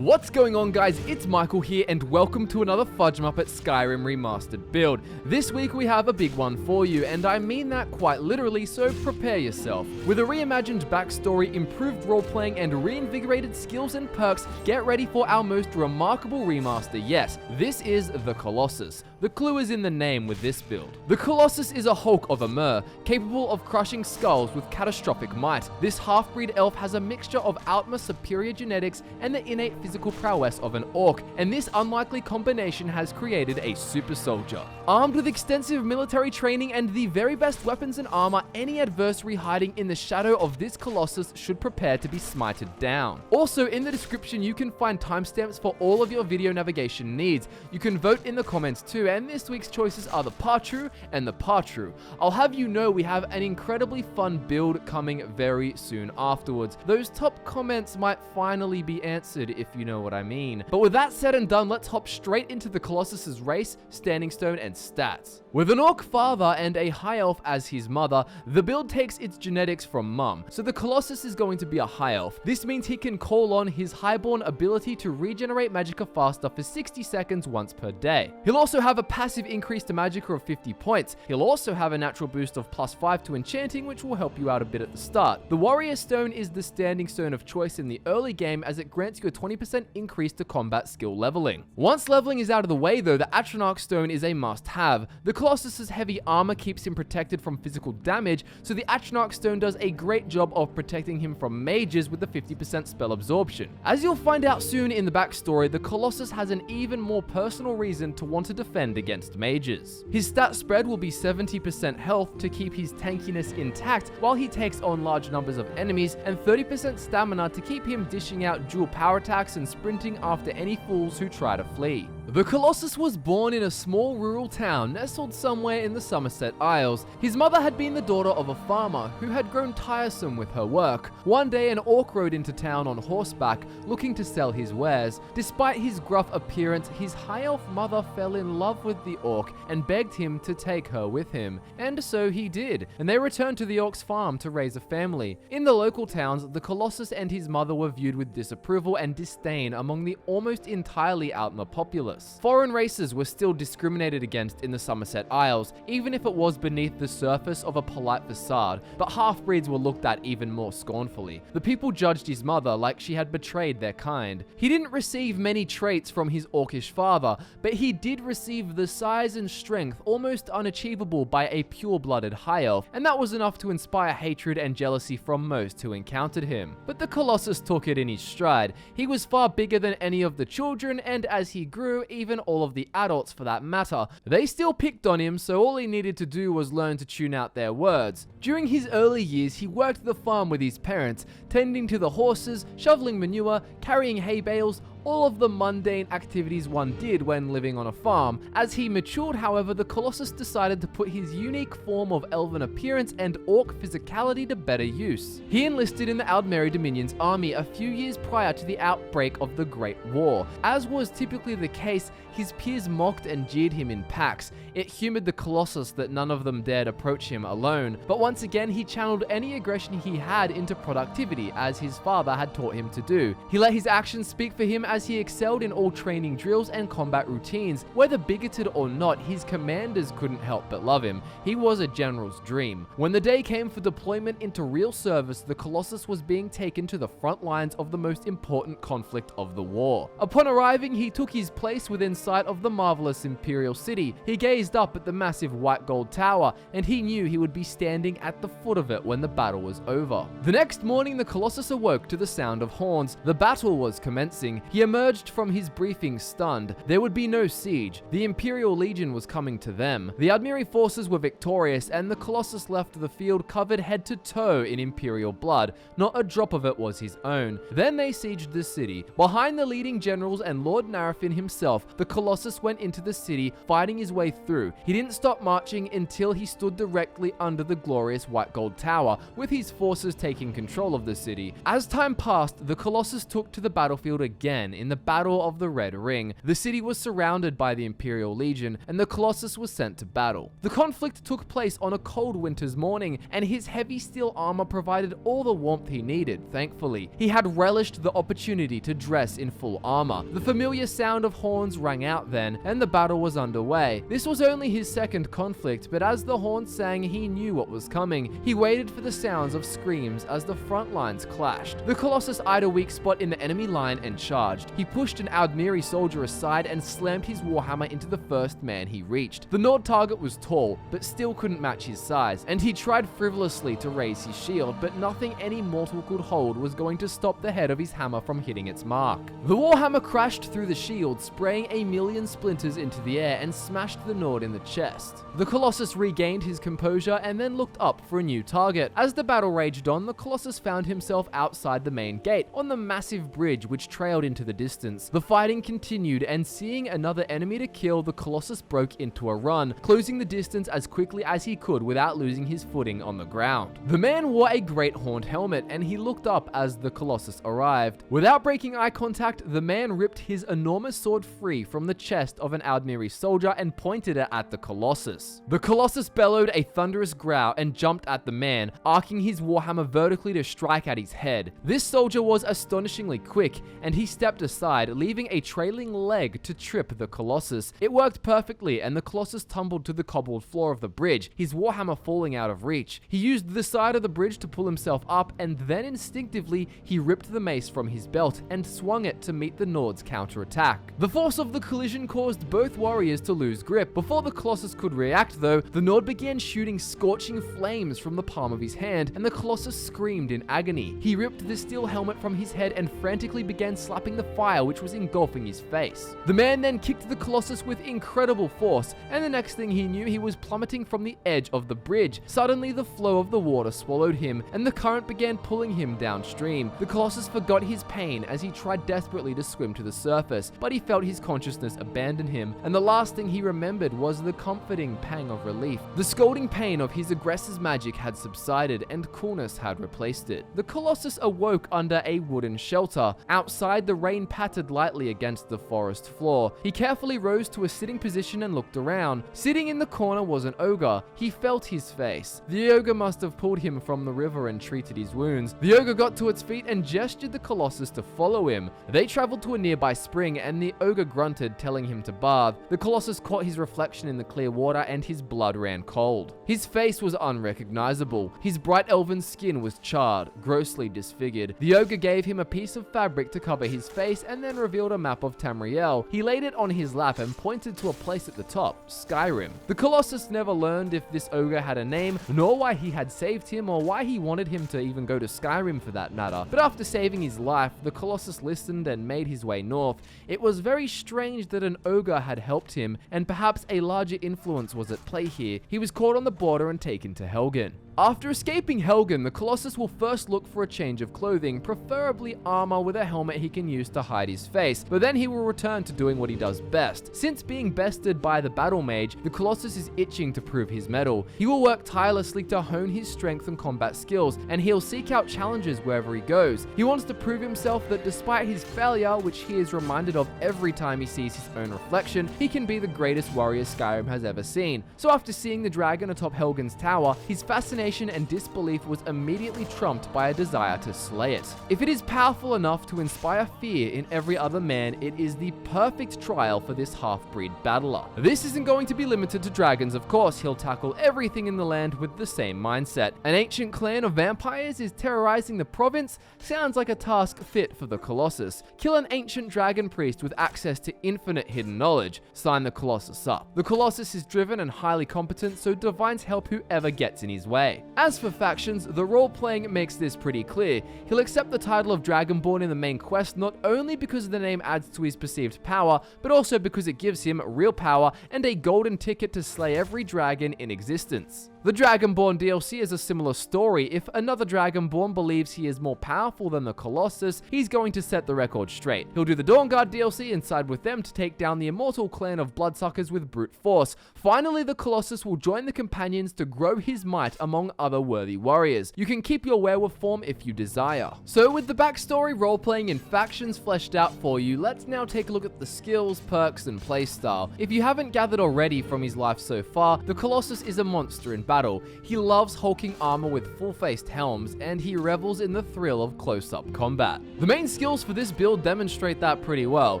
What's going on, guys? It's Michael here and welcome to another FudgeMuppet Skyrim Remastered build. This week we have a big one for you, and I mean that quite literally, so prepare yourself. With a reimagined backstory, improved role-playing, and reinvigorated skills and perks, get ready for our most remarkable remaster. Yes, this is the Colossus. The clue is in the name with this build. The Colossus is a Hulk of a mer, capable of crushing skulls with catastrophic might. This half-breed elf has a mixture of Outma superior genetics and the innate physical prowess of an orc, and this unlikely combination has created a super soldier. Armed with extensive military training and the very best weapons and armor, any adversary hiding in the shadow of this Colossus should prepare to be smited down. Also, in the description you can find timestamps for all of your video navigation needs. You can vote in the comments too, and this week's choices are the Patru and the Patru. I'll have you know we have an incredibly fun build coming very soon afterwards. Those top comments might finally be answered, if you know what I mean. But with that said and done, let's hop straight into the Colossus's race, standing stone, and stats. With an orc father and a high elf as his mother, the build takes its genetics from mum, so the Colossus is going to be a high elf. This means he can call on his highborn ability to regenerate magicka faster for 60 seconds once per day. He'll also have a passive increase to magicka of 50 points. He'll also have a natural boost of +5 to enchanting, which will help you out a bit at the start. The warrior stone is the standing stone of choice in the early game, as it grants you a 20% increase to combat skill leveling. Once leveling is out of the way though, the Atronach stone is a must-have. The Colossus's heavy armor keeps him protected from physical damage, so the Atronach stone does a great job of protecting him from mages with the 50% spell absorption. As you'll find out soon in the backstory, the Colossus has an even more personal reason to want to defend against mages. His stat spread will be 70% health to keep his tankiness intact while he takes on large numbers of enemies, and 30% stamina to keep him dishing out dual power attacks and sprinting after any fools who try to flee. The Colossus was born in a small rural town nestled somewhere in the Somerset Isles. His mother had been the daughter of a farmer who had grown tiresome with her work. One day an orc rode into town on horseback looking to sell his wares. Despite his gruff appearance, his high elf mother fell in love with the orc and begged him to take her with him. And so he did, and they returned to the orc's farm to raise a family. In the local towns, the Colossus and his mother were viewed with disapproval and disdain among the almost entirely Outma populace. Foreign races were still discriminated against in the Somerset Isles, even if it was beneath the surface of a polite facade, but half-breeds were looked at even more scornfully. The people judged his mother like she had betrayed their kind. He didn't receive many traits from his orcish father, but he did receive the size and strength almost unachievable by a pure-blooded high elf, and that was enough to inspire hatred and jealousy from most who encountered him. But the Colossus took it in his stride. He was far bigger than any of the children, and as he grew, even all of the adults for that matter, they still picked on him, so all he needed to do was learn to tune out their words. During his early years, he worked the farm with his parents, tending to the horses, shoveling manure, carrying hay bales, all of the mundane activities one did when living on a farm. As he matured, however, the Colossus decided to put his unique form of elven appearance and orc physicality to better use. He enlisted in the Aldmeri Dominion's army a few years prior to the outbreak of the Great War. As was typically the case, his peers mocked and jeered him in packs. It humored the Colossus that none of them dared approach him alone, but once again he channeled any aggression he had into productivity, as his father had taught him to do. He let his actions speak for him, as he excelled in all training drills and combat routines. Whether bigoted or not, his commanders couldn't help but love him. He was a general's dream. When the day came for deployment into real service, the Colossus was being taken to the front lines of the most important conflict of the war. Upon arriving, he took his place within sight of the marvelous Imperial City. He gazed up at the massive white gold tower, and he knew he would be standing at the foot of it when the battle was over. The next morning, the Colossus awoke to the sound of horns. The battle was commencing. He emerged from his briefing stunned. There would be no siege. The Imperial Legion was coming to them. The Aldmeri forces were victorious, and the Colossus left the field covered head to toe in Imperial blood. Not a drop of it was his own. Then they sieged the city. Behind the leading generals and Lord Narafin himself, the Colossus went into the city, fighting his way through. He didn't stop marching until he stood directly under the glorious white gold tower, with his forces taking control of the city. As time passed, the Colossus took to the battlefield again. began in the Battle of the Red Ring. The city was surrounded by the Imperial Legion, and the Colossus was sent to battle. The conflict took place on a cold winter's morning, and his heavy steel armor provided all the warmth he needed, thankfully. He had relished the opportunity to dress in full armor. The familiar sound of horns rang out then, and the battle was underway. This was only his second conflict, but as the horns sang, he knew what was coming. He waited for the sounds of screams as the front lines clashed. The Colossus eyed a weak spot in the enemy line and charged. He pushed an Aldmeri soldier aside and slammed his warhammer into the first man he reached. The Nord target was tall, but still couldn't match his size, and he tried frivolously to raise his shield, but nothing any mortal could hold was going to stop the head of his hammer from hitting its mark. The warhammer crashed through the shield, spraying a million splinters into the air and smashed the Nord in the chest. The Colossus regained his composure and then looked up for a new target. As the battle raged on, the Colossus found himself outside the main gate, on the massive bridge which trailed into the distance. The fighting continued, and seeing another enemy to kill, the Colossus broke into a run, closing the distance as quickly as he could without losing his footing on the ground. The man wore a great horned helmet, and he looked up as the Colossus arrived. Without breaking eye contact, the man ripped his enormous sword free from the chest of an Aldmeri soldier and pointed it at the Colossus. The Colossus bellowed a thunderous growl and jumped at the man, arcing his warhammer vertically to strike at his head. This soldier was astonishingly quick, and he stepped aside, leaving a trailing leg to trip the Colossus. It worked perfectly, and the Colossus tumbled to the cobbled floor of the bridge, his warhammer falling out of reach. He used the side of the bridge to pull himself up, and then instinctively he ripped the mace from his belt and swung it to meet the Nord's counterattack. The force of the collision caused both warriors to lose grip. Before the Colossus could react though, the Nord began shooting scorching flames from the palm of his hand, and the Colossus screamed in agony. He ripped the steel helmet from his head and frantically began slapping the fire which was engulfing his face. The man then kicked the Colossus with incredible force, and the next thing he knew, he was plummeting from the edge of the bridge. Suddenly the flow of the water swallowed him, and the current began pulling him downstream. The Colossus forgot his pain as he tried desperately to swim to the surface, but he felt his consciousness abandon him, and the last thing he remembered was the comforting pang of relief. The scalding pain of his aggressor's magic had subsided, and coolness had replaced it. The Colossus awoke under a wooden shelter. Outside, the rain pattered lightly against the forest floor. He carefully rose to a sitting position and looked around. Sitting in the corner was an ogre. He felt his face. The ogre must have pulled him from the river and treated his wounds. The ogre got to its feet and gestured the Colossus to follow him. They traveled to a nearby spring, and the ogre grunted, telling him to bathe. The Colossus caught his reflection in the clear water, and his blood ran cold. His face was unrecognizable. His bright elven skin was charred, grossly disfigured. The ogre gave him a piece of fabric to cover his face and then revealed a map of Tamriel. He laid it on his lap and pointed to a place at the top, Skyrim. The Colossus never learned if this ogre had a name, nor why he had saved him, or why he wanted him to even go to Skyrim for that matter. But after saving his life, the Colossus listened and made his way north. It was very strange that an ogre had helped him, and perhaps a larger influence was at play here. He was caught on the border and taken to Helgen. After escaping Helgen, the Colossus will first look for a change of clothing, preferably armor with a helmet he can use to hide his face, but then he will return to doing what he does best. Since being bested by the battle mage, the Colossus is itching to prove his mettle. He will work tirelessly to hone his strength and combat skills, and he'll seek out challenges wherever he goes. He wants to prove himself that despite his failure, which he is reminded of every time he sees his own reflection, he can be the greatest warrior Skyrim has ever seen. So after seeing the dragon atop Helgen's tower, his fascination and disbelief was immediately trumped by a desire to slay it. If it is powerful enough to inspire fear in every other man, it is the perfect trial for this half-breed battler. This isn't going to be limited to dragons, of course. He'll tackle everything in the land with the same mindset. An ancient clan of vampires is terrorizing the province? Sounds like a task fit for the Colossus. Kill an ancient dragon priest with access to infinite hidden knowledge. Sign the Colossus up. The Colossus is driven and highly competent, so divines help whoever gets in his way. As for factions, the role-playing makes this pretty clear. He'll accept the title of Dragonborn in the main quest not only because the name adds to his perceived power, but also because it gives him real power and a golden ticket to slay every dragon in existence. The Dragonborn DLC is a similar story. If another Dragonborn believes he is more powerful than the Colossus, he's going to set the record straight. He'll do the Dawnguard DLC and side with them to take down the immortal clan of Bloodsuckers with brute force. Finally, the Colossus will join the companions to grow his might among other worthy warriors. You can keep your werewolf form if you desire. So with the backstory, roleplaying, and factions fleshed out for you, let's now take a look at the skills, perks, and playstyle. If you haven't gathered already from his life so far, the Colossus is a monster in battle. He loves hulking armor with full-faced helms, and he revels in the thrill of close-up combat. The main skills for this build demonstrate that pretty well.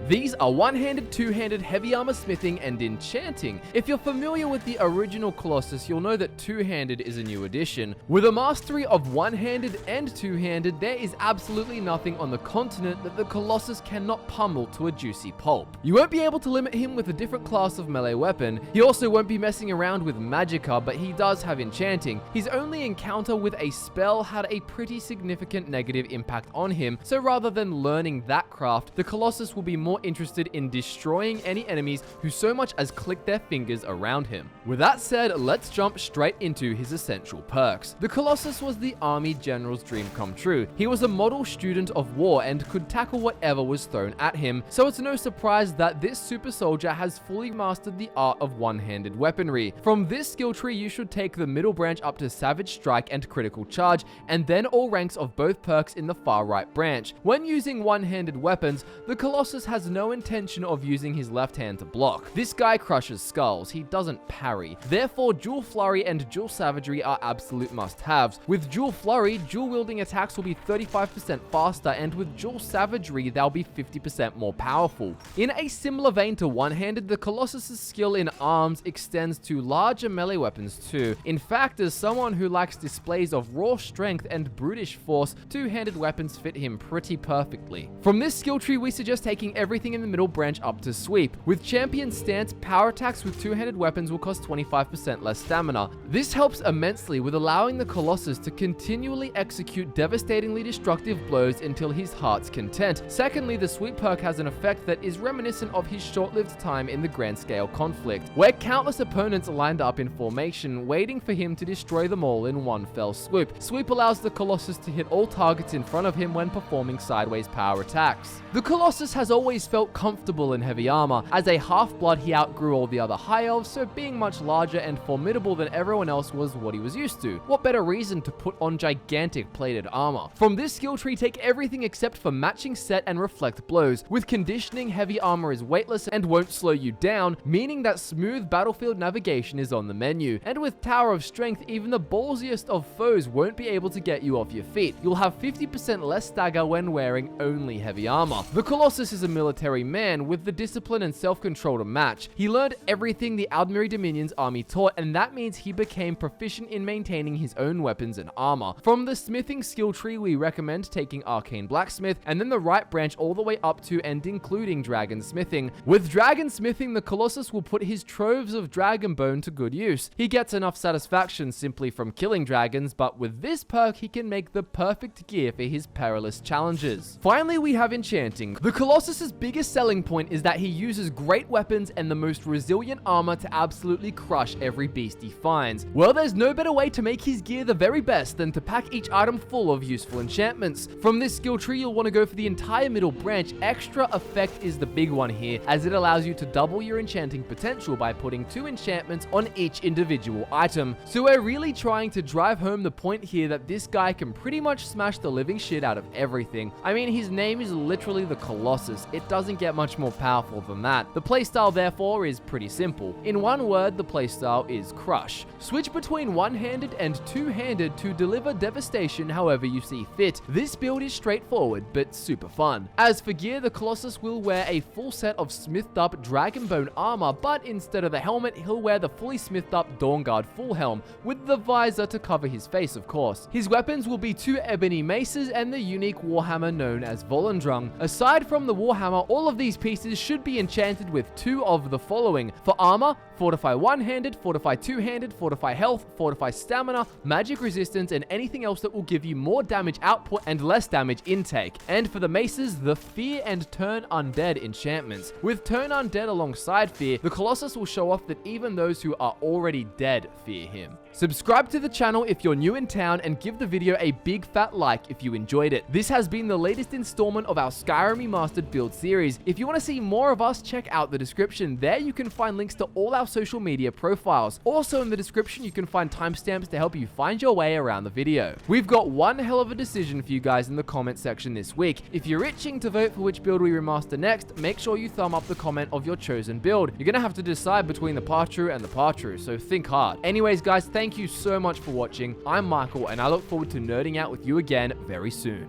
These are one-handed, two-handed, heavy armor smithing, and enchanting. If you're familiar with the original Colossus, you'll know that two-handed is a new addition. With a mastery of one-handed and two-handed, there is absolutely nothing on the continent that the Colossus cannot pummel to a juicy pulp. You won't be able to limit him with a different class of melee weapon. He also won't be messing around with magicka, but he does have enchanting. His only encounter with a spell had a pretty significant negative impact on him, so rather than learning that craft, the Colossus will be more interested in destroying any enemies who so much as click their fingers around him. With that said, let's jump straight into his essential perks. The Colossus was the army general's dream come true. He was a model student of war and could tackle whatever was thrown at him, so it's no surprise that this super soldier has fully mastered the art of one-handed weaponry. From this skill tree, you should take the middle branch up to Savage Strike and Critical Charge, and then all ranks of both perks in the far right branch. When using one-handed weapons, the Colossus has no intention of using his left hand to block. This guy crushes skulls, he doesn't parry. Therefore, Dual Flurry and Dual Savagery are absolute must-haves. With Dual Flurry, dual-wielding attacks will be 35% faster, and with Dual Savagery, they'll be 50% more powerful. In a similar vein to one-handed, the Colossus' skill in arms extends to larger melee weapons too. In fact, as someone who likes displays of raw strength and brutish force, two-handed weapons fit him pretty perfectly. From this skill tree, we suggest taking everything in the middle branch up to Sweep. With Champion Stance, power attacks with two-handed weapons will cost 25% less stamina. This helps immensely with allowing the Colossus to continually execute devastatingly destructive blows until his heart's content. Secondly, the Sweep perk has an effect that is reminiscent of his short-lived time in the Grand Scale conflict, where countless opponents lined up in formation, waiting for him to destroy them all in one fell swoop. Sweep allows the Colossus to hit all targets in front of him when performing sideways power attacks. The Colossus has always felt comfortable in heavy armor. As a half-blood, he outgrew all the other high elves, so being much larger and formidable than everyone else was what he was used to. What better reason to put on gigantic plated armor? From this skill tree, take everything except for matching set and reflect blows. With conditioning, heavy armor is weightless and won't slow you down, meaning that smooth battlefield navigation is on the menu. And with Tower of Strength, even the ballsiest of foes won't be able to get you off your feet. You'll have 50% less stagger when wearing only heavy armor. The Colossus is a military man with the discipline and self-control to match. He learned everything the Aldmeri Dominion's army taught, and that means he became proficient in maintaining his own weapons and armor. From the smithing skill tree, we recommend taking Arcane Blacksmith, and then the right branch all the way up to and including Dragon Smithing. With Dragon Smithing, the Colossus will put his troves of dragon bone to good use. He gets enough satisfaction simply from killing dragons, but with this perk, he can make the perfect gear for his perilous challenges. Finally, we have Enchanting. The Colossus's biggest selling point is that he uses great weapons and the most resilient armor to absolutely crush every beast he finds. Well, there's no better way to make his gear the very best than to pack each item full of useful enchantments. From this skill tree, you'll want to go for the entire middle branch. Extra Effect is the big one here, as it allows you to double your enchanting potential by putting 2 enchantments on each individual item. So we're really trying to drive home the point here that this guy can pretty much smash the living shit out of everything. I mean, his name is literally the Colossus. It doesn't get much more powerful than that. The playstyle, therefore, is pretty simple. In one word, the playstyle is Crush. Switch between one-handed and two-handed to deliver devastation however you see fit. This build is straightforward, but super fun. As for gear, the Colossus will wear a full set of smithed up Dragonbone armor, but instead of the helmet, he'll wear the fully smithed up Dawnguard full helm, with the visor to cover his face, of course. His weapons will be 2 ebony maces and the unique warhammer known as Volendrung. Aside from the warhammer, all of these pieces should be enchanted with 2 of the following. For armor, Fortify one-handed, Fortify two-handed, Fortify health, Fortify stamina, magic resistance, and anything else that will give you more damage output and less damage intake. And for the maces, the Fear and Turn Undead enchantments. With Turn Undead alongside Fear, the Colossus will show off that even those who are already dead fear him. Subscribe to the channel if you're new in town and give the video a big fat like if you enjoyed it. This has been the latest installment of our Skyrim Remastered build series. If you want to see more of us, check out the description. There you can find links to all our social media profiles. Also in the description you can find timestamps to help you find your way around the video. We've got one hell of a decision for you guys in the comment section this week. If you're itching to vote for which build we remaster next, make sure you thumb up the comment of your chosen build. You're gonna have to decide between the Partru and the Partru, so think hard. Anyways guys, thank you so much for watching. I'm Michael and I look forward to nerding out with you again very soon.